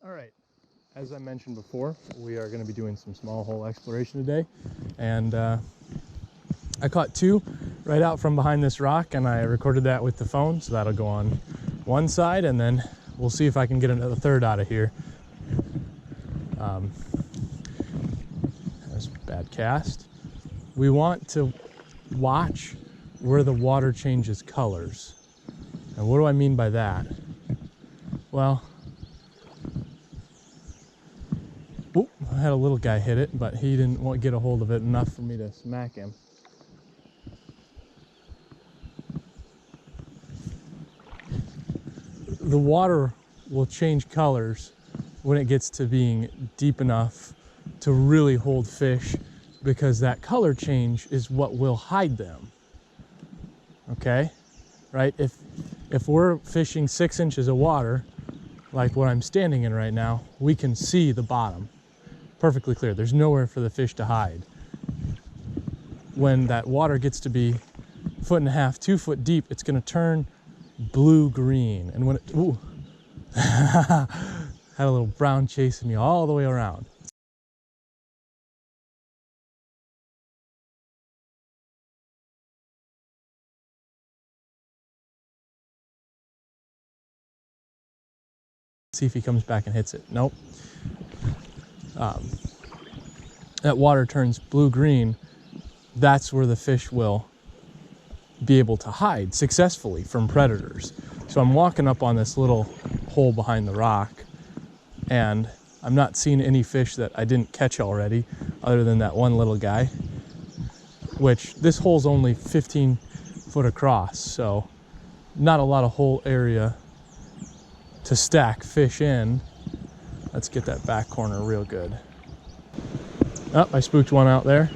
All right, as I mentioned before, we are going to be doing some small hole exploration today, and I caught two right out from behind this rock, and I recorded that with the phone, so that'll go on one side, and then we'll see if I can get another third out of here. That's a bad cast. We want to watch where the water changes colors. And what do I mean by that? Well, I had a little guy hit it, but he didn't want to get a hold of it enough for me to smack him. The water will change colors when it gets to being deep enough to really hold fish, because that color change is what will hide them. Okay? Right? If we're fishing 6 inches of water, like what I'm standing in right now, we can see the bottom perfectly clear. There's nowhere for the fish to hide. When that water gets to be 1.5 to 2 foot deep, it's going to turn blue-green. And when it, ooh, had a little brown chasing me all the way around. See if he comes back and hits it. Nope. That water turns blue-green. That's where the fish will be able to hide successfully from predators. So I'm walking up on this little hole behind the rock, and I'm not seeing any fish that I didn't catch already, other than that one little guy, which this hole's only 15 foot across, so not a lot of hole area to stack fish in. Let's get that back corner real good. Oh, I spooked one out there.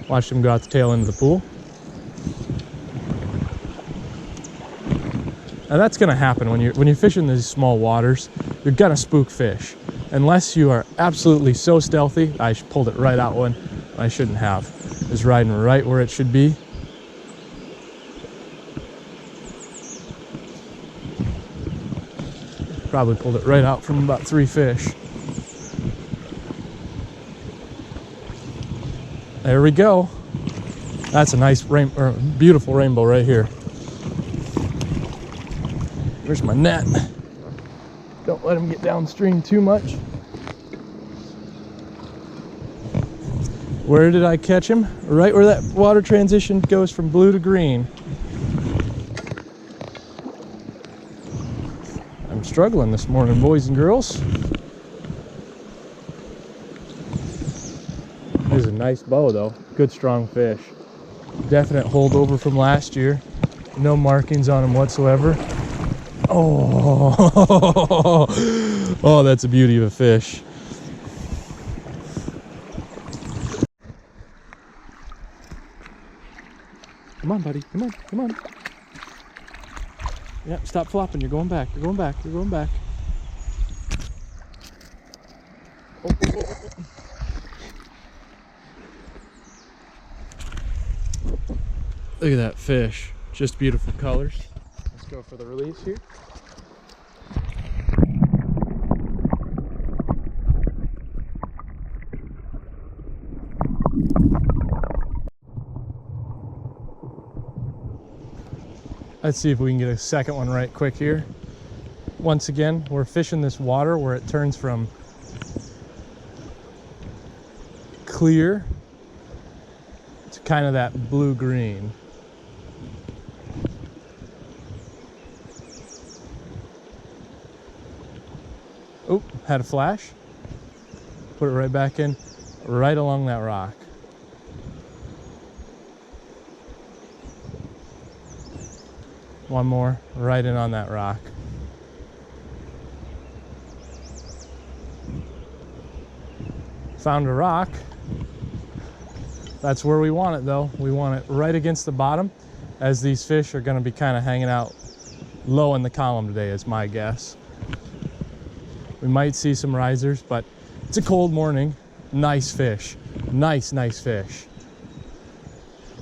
Watched him go out the tail end of the pool. Now that's gonna happen when you're fishing these small waters. You're gonna spook fish. Unless you are absolutely so stealthy. I pulled it right out when I shouldn't have. It was riding right where it should be. Probably pulled it right out from about 3 fish. There we go. That's a nice beautiful rainbow right here. Where's my net? Don't let him get downstream too much. Where did I catch him? Right where that water transition goes from blue to green. I'm struggling this morning, boys and girls. This is a nice bow though. Good strong fish. Definite holdover from last year. No markings on him whatsoever. Oh, oh, that's a beauty of a fish. Come on, buddy. Come on, come on. Yep, stop flopping. You're going back. You're going back. You're going back. Oh, oh, oh, oh. Look at that fish. Just beautiful colors. Let's go for the release here. Let's see if we can get a second one right quick here. Once again, we're fishing this water where it turns from clear to kind of that blue-green. Oh, had a flash. Put it right back in, right along that rock. One more, right in on that rock. Found a rock. That's where we want it though. We want it right against the bottom, as these fish are gonna be kind of hanging out low in the column today, is my guess. We might see some risers, but it's a cold morning. Nice fish. Nice, nice fish.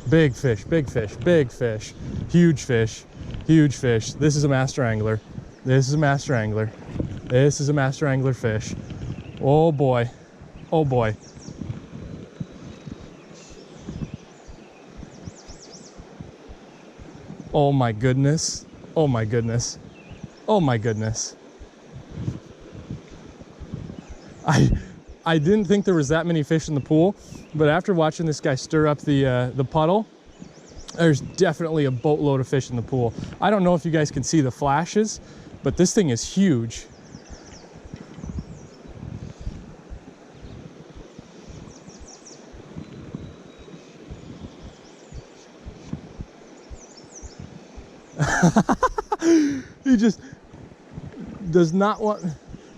Big fish, big fish, big fish. Huge fish, huge fish. This is a master angler. This is a master angler. This is a master angler fish. Oh boy. Oh boy. Oh my goodness. Oh my goodness. Oh my goodness. I didn't think there was that many fish in the pool, but after watching this guy stir up the puddle, there's definitely a boatload of fish in the pool. I don't know if you guys can see the flashes, but this thing is huge. He just does not want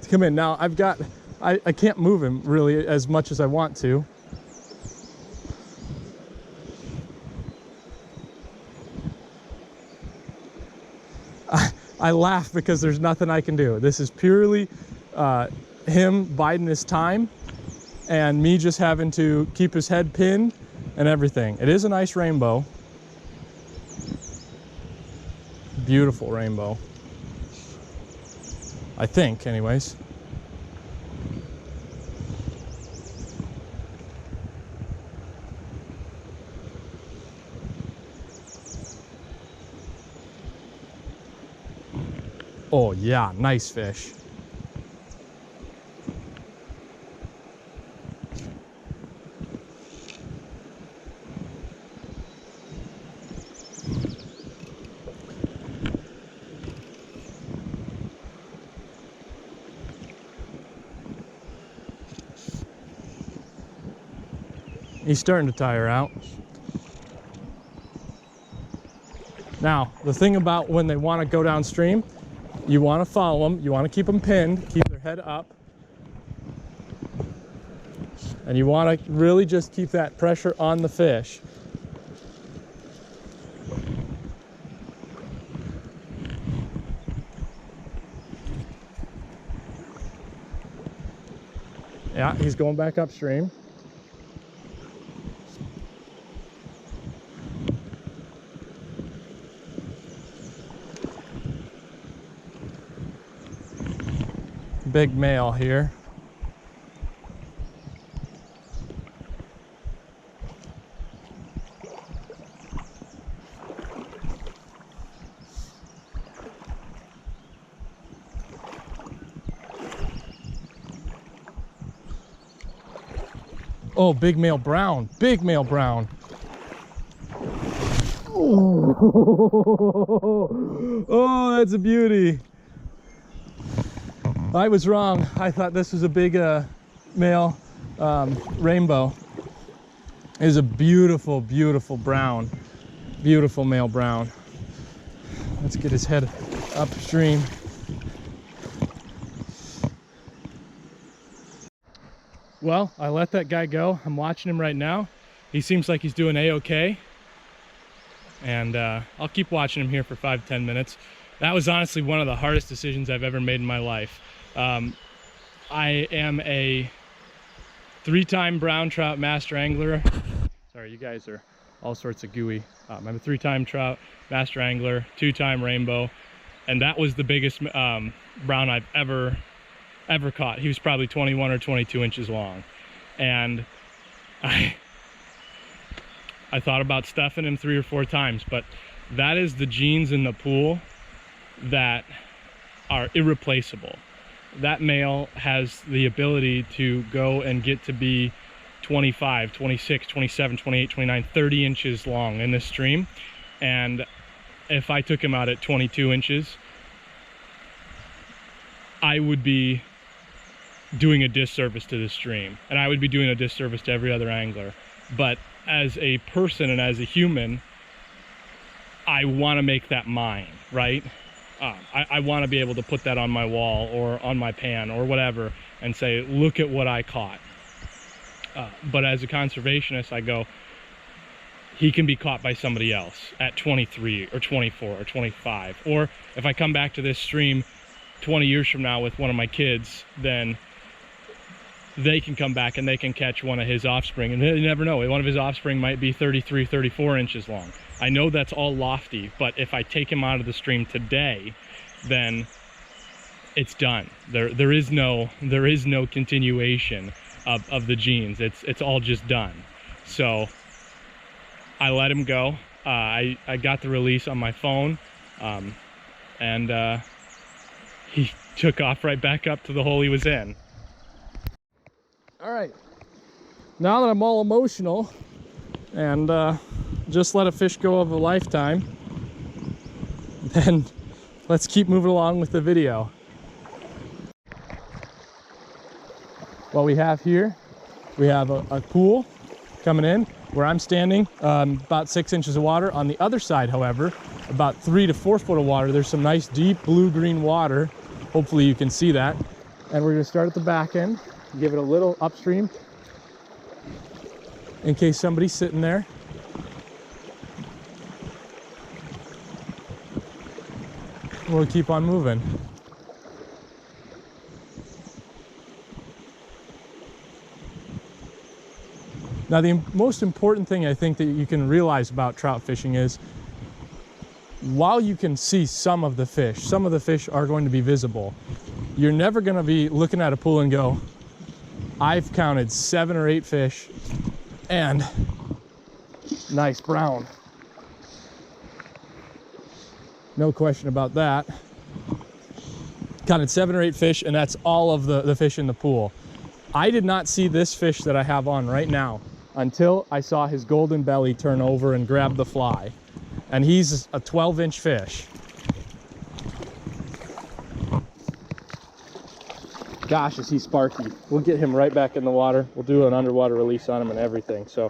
to come in. Now I can't move him really as much as I want to. I laugh because there's nothing I can do. This is purely him biding his time and me just having to keep his head pinned and everything. It is a nice rainbow. Beautiful rainbow. I think, anyways. Oh yeah, nice fish. He's starting to tire out. Now, the thing about when they want to go downstream, you want to follow them, you want to keep them pinned, keep their head up, and you want to really just keep that pressure on the fish. Yeah, he's going back upstream. Big male here. Oh, big male brown, big male brown. Oh, that's a beauty. I was wrong. I thought this was a big male rainbow. It is a beautiful, beautiful brown. Beautiful male brown. Let's get his head upstream. Well, I let that guy go. I'm watching him right now. He seems like he's doing a-okay. And I'll keep watching him here for 5-10 minutes. That was honestly one of the hardest decisions I've ever made in my life. I am a 3-time brown trout master angler. Sorry, you guys are all sorts of gooey. I'm a 3-time trout master angler, 2-time rainbow, and that was the biggest brown I've ever caught. He was probably 21 or 22 inches long, and I thought about stuffing him 3 or 4 times, but that is the genes in the pool that are irreplaceable. That male has the ability to go and get to be 25, 26, 27, 28, 29, 30 inches long in this stream. And if I took him out at 22 inches, I would be doing a disservice to this stream, and I would be doing a disservice to every other angler. But as a person and as a human, I want to make that mine, right? I want to be able to put that on my wall or on my pan or whatever and say, look at what I caught. But as a conservationist, I go, he can be caught by somebody else at 23 or 24 or 25. Or if I come back to this stream 20 years from now with one of my kids, then they can come back and they can catch one of his offspring. And you never know, one of his offspring might be 33, 34 inches long. I know that's all lofty, but if I take him out of the stream today, then it's done. There is no continuation of the genes. It's all just done. So I let him go. I got the release on my phone, and he took off right back up to the hole he was in. All right, now that I'm all emotional and just let a fish go of a lifetime, then let's keep moving along with the video. What we have here, we have a pool coming in where I'm standing, about 6 inches of water. On the other side, however, about 3 to 4 foot of water. There's some nice deep blue-green water. Hopefully you can see that. And we're gonna start at the back end, give it a little upstream in case somebody's sitting there. We'll keep on moving. Now, the most important thing I think that you can realize about trout fishing is, while you can see some of the fish are going to be visible. You're never going to be looking at a pool and go, I've counted 7 or 8 fish and nice brown. No question about that. Counted 7 or 8 fish, and that's all of the fish in the pool. I did not see this fish that I have on right now until I saw his golden belly turn over and grab the fly. And he's a 12-inch fish. Gosh, is he sparky. We'll get him right back in the water. We'll do an underwater release on him and everything. So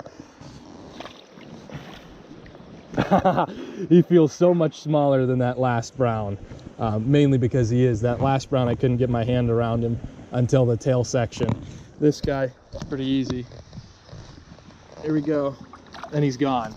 he feels so much smaller than that last brown, mainly because he is. That last brown, I couldn't get my hand around him until the tail section. This guy, pretty easy. Here we go, and he's gone.